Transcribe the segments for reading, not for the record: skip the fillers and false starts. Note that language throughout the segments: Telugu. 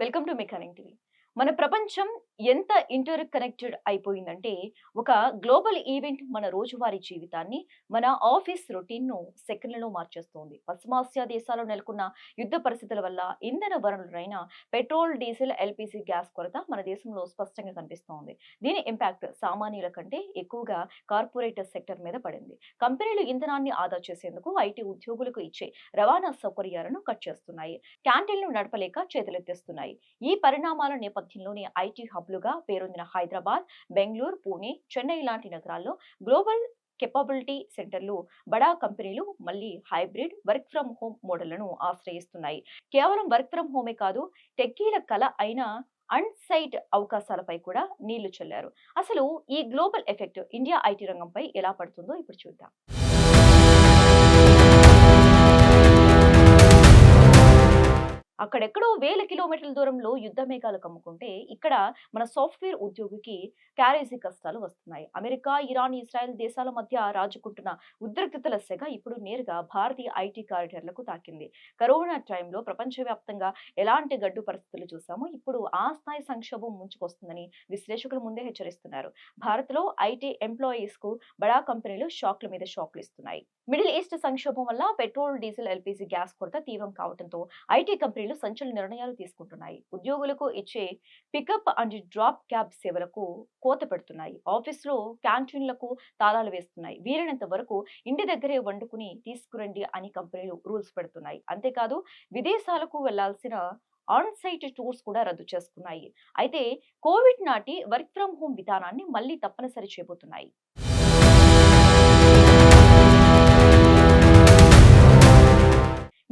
Welcome to mechanic TV. మన ప్రపంచం ఎంత ఇంటర్ కనెక్టెడ్ అయిపోయిందంటే ఒక గ్లోబల్ ఈవెంట్ మన రోజువారీ జీవితాన్ని, మన ఆఫీస్ రొటీన్‌ను సెకన్లలో మార్చేస్తోంది. పశ్చిమాసియా దేశాల్లో నెలకొన్న యుద్ధ పరిస్థితుల వల్ల ఇంధన వనరులైన పెట్రోల్, డీజిల్, ఎల్‌పీజీ గ్యాస్ కొరత మన దేశంలో స్పష్టంగా కనిపిస్తోంది. దీని ఇంపాక్ట్ సామాన్యుల కంటే ఎక్కువగా కార్పొరేట్ సెక్టర్ మీద పడింది. కంపెనీలు ఇంధనాన్ని ఆదా చేసేందుకు ఐటీ ఉద్యోగులకు ఇచ్చే రవాణా సౌకర్యాలను కట్ చేస్తున్నాయి. క్యాంటీన్లు నడపలేక చేతులెత్తేస్తున్నాయి. ఈ పరిణామాల నేపథ్యంలోనే ఐటీ హబ్లుగా పేరొందిన హైదరాబాద్, బెంగళూరు, పూణె, చెన్నై లాంటి నగరాల్లో గ్లోబల్ కెపబిలిటీ సెంటర్లు బడా కంపెనీలు మళ్ళీ హైబ్రిడ్ వర్క్ ఫ్రం హోమ్ మోడళ్లను ఆశ్రయిస్తున్నాయి. కేవలం వర్క్ ఫ్రం హోమే కాదు, టెక్కీల కల అయిన అన్ సైట్ అవకాశాలపై కూడా నీళ్లు చల్లారు. అసలు ఈ గ్లోబల్ ఎఫెక్ట్ ఇండియా ఐటీ రంగంపై ఎలా పడుతుందో ఇప్పుడు చూద్దాం. అక్కడెక్కడో వేల కిలోమీటర్ల దూరంలో యుద్ధ మేఘాలు కమ్ముకుంటే ఇక్కడ మన సాఫ్ట్వేర్ ఉద్యోగికి క్యారేజీ కష్టాలు వస్తున్నాయి. అమెరికా, ఇరాన్, ఇజ్రాయెల్ దేశాల మధ్య రాజుకుంటున్న ఉద్రిక్తతల సెగ ఇప్పుడు నేరుగా భారతీయ ఐటీ కారిడార్లకు తాకింది. కరోనా టైంలో ప్రపంచవ్యాప్తంగా ఎలాంటి గడ్డు పరిస్థితులు చూసామో ఇప్పుడు ఆ స్థాయి సంక్షోభం ముంచుకొస్తుందని విశ్లేషకులు ముందే హెచ్చరిస్తున్నారు. భారత్లో ఐటీ ఎంప్లాయీస్ కు బడా కంపెనీలు షాక్ల మీద షాక్లు ఇస్తున్నాయి. మిడిల్ ఈస్ట్ సంక్షోభం వల్ల పెట్రోల్, డీజిల్, ఎల్పీజీ గ్యాస్ కొరత తీవ్రం కావడంతో ఐటీ కంపెనీలు సంచలన నిర్ణయాలు తీసుకుంటున్నాయి. ఉద్యోగులకు ఇచ్చే పికప్ అండ్ డ్రాప్ క్యాబ్ సేవలకు కోత పెడుతున్నాయి. ఆఫీసులో క్యాంటీన్లకు తాళాలు వేస్తున్నాయి. వీలైనంత వరకు ఇంటి దగ్గరే వండుకుని తీసుకురండి అని కంపెనీలు రూల్స్ పెడుతున్నాయి. అంతేకాదు, విదేశాలకు వెళ్లాల్సిన ఆన్ సైట్ టూర్స్ కూడా రద్దు చేసుకున్నాయి. అయితే కోవిడ్ నాటి వర్క్ ఫ్రం హోమ్ విధానాన్ని మళ్లీ తప్పనిసరి చేయబోతున్నాయి.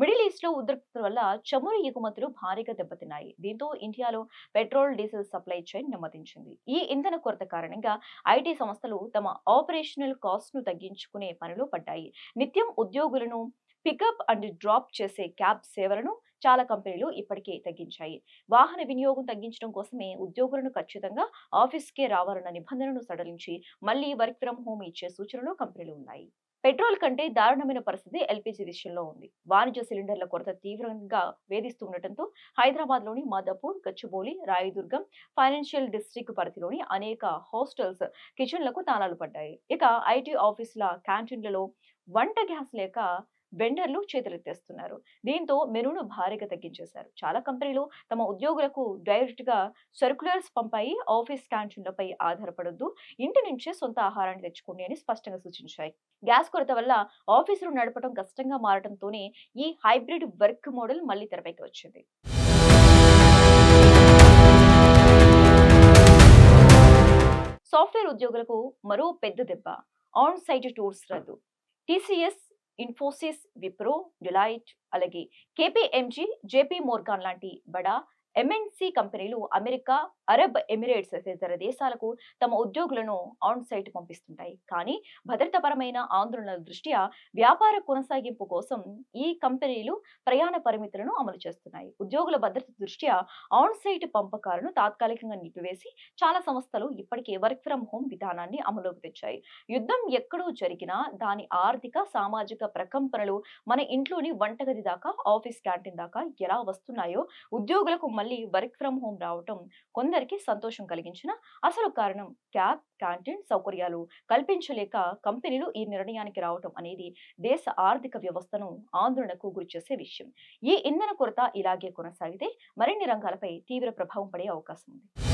మిడిల్ ఈస్ట్ లో ఉద్రిక్తతల వల్ల చమురు ఎగుమతులు భారీగా దెబ్బతిన్నాయి. దీంతో ఇండియాలో పెట్రోల్, డీజిల్ సప్లై చైన్ నెమ్మదించింది. ఈ ఇంధన కొరత కారణంగా ఐటీ సంస్థలు తమ ఆపరేషనల్ కాస్ట్ ను తగ్గించుకునే పనిలో పడ్డాయి. నిత్యం ఉద్యోగులను పికప్ అండ్ డ్రాప్ చేసే క్యాబ్ సేవలను చాలా కంపెనీలు ఇప్పటికే తగ్గించాయి. వాహన వినియోగం తగ్గించడం కోసమే ఉద్యోగులను ఖచ్చితంగా ఆఫీస్కే రావాలన్న నిబంధనను సడలించి మళ్లీ వర్క్ ఫ్రం హోమ్ ఇచ్చే సూచనలు కంపెనీలు ఉన్నాయి. పెట్రోల్ కంటే దారుణమైన పరిస్థితి ఎల్పీజీ విషయంలో ఉంది. వాణిజ్య సిలిండర్ల కొరత తీవ్రంగా వేధిస్తుండటంతో హైదరాబాద్ లోని మాదాపూర్, గచ్చిబౌలి, రాయదుర్గం ఫైనాన్షియల్ డిస్ట్రిక్ట్ పరిధిలోని అనేక హాస్టల్స్ కిచెన్లకు తాళాలు పడ్డాయి. ఇక ఐటీ ఆఫీసుల క్యాంటీన్లలో వంట గ్యాస్ లేక వెండర్లు చేతులెత్తేస్తున్నారు. దీంతో మెనూను భారీగా తగ్గించేశారు. చాలా కంపెనీలు తమ ఉద్యోగులకు డైరెక్ట్ గా సర్క్యులర్స్ పంపాయి. ఆఫీస్ క్యాంటీన్లపై ఆధారపడొద్దు, ఇంటి నుంచే సొంత ఆహారాన్ని తెచ్చుకోండి అని స్పష్టంగా సూచించాయి. గ్యాస్ కొరత వల్ల ఆఫీసులు నడపడం కష్టంగా మారడంతోనే ఈ హైబ్రిడ్ వర్క్ మోడల్ మళ్లీ తెరపైకి వచ్చింది. సాఫ్ట్వేర్ ఉద్యోగులకు మరో పెద్ద దెబ్బ. ఆన్ సైట్ టూర్స్ రద్దు. టీసీఎస్, ఇన్ఫోసిస్, విప్రో, డిలైట్, అలాగే కేపీఎంజీ, జేపీ మోర్గాన్ లాంటి బడా ఎంఎన్సీ కంపెనీలు అమెరికా, అరబ్ ఎమిరేట్స్ తదితర దేశాలకు తమ ఉద్యోగులను ఆన్ సైట్ పంపిస్తుంటాయి. కానీ భద్రతాపరమైన ఆందోళనల దృష్ట్యా వ్యాపార కొనసాగింపు కోసం ఈ కంపెనీలు ప్రయాణ పరిమితులను అమలు చేస్తున్నాయి. ఉద్యోగుల భద్రత దృష్ట్యా ఆన్ సైట్ పంపకాలను తాత్కాలికంగా నిలిపివేసి చాలా సంస్థలు ఇప్పటికే వర్క్ ఫ్రం హోమ్ విధానాన్ని అమలులోకి తెచ్చాయి. యుద్ధం ఎక్కడో జరిగినా దాని ఆర్థిక, సామాజిక ప్రకంపనలు మన ఇంట్లోని వంటగది దాకా, ఆఫీస్ క్యాంటీన్ దాకా ఎలా వస్తున్నాయో ఉద్యోగులకు మళ్ళీ వర్క్ ఫ్రం హోమ్ రావటం కొందరికి సంతోషం కలిగించిన అసలు కారణం క్యాబ్, క్యాంటీన్ సౌకర్యాలు కల్పించలేక కంపెనీలు ఈ నిర్ణయానికి రావటం అనేది దేశ ఆర్థిక వ్యవస్థను ఆందోళనకు గురిచేసే విషయం. ఈ ఇంధన కొరత ఇలాగే కొనసాగితే మరిన్ని రంగాలపై తీవ్ర ప్రభావం పడే అవకాశం ఉంది.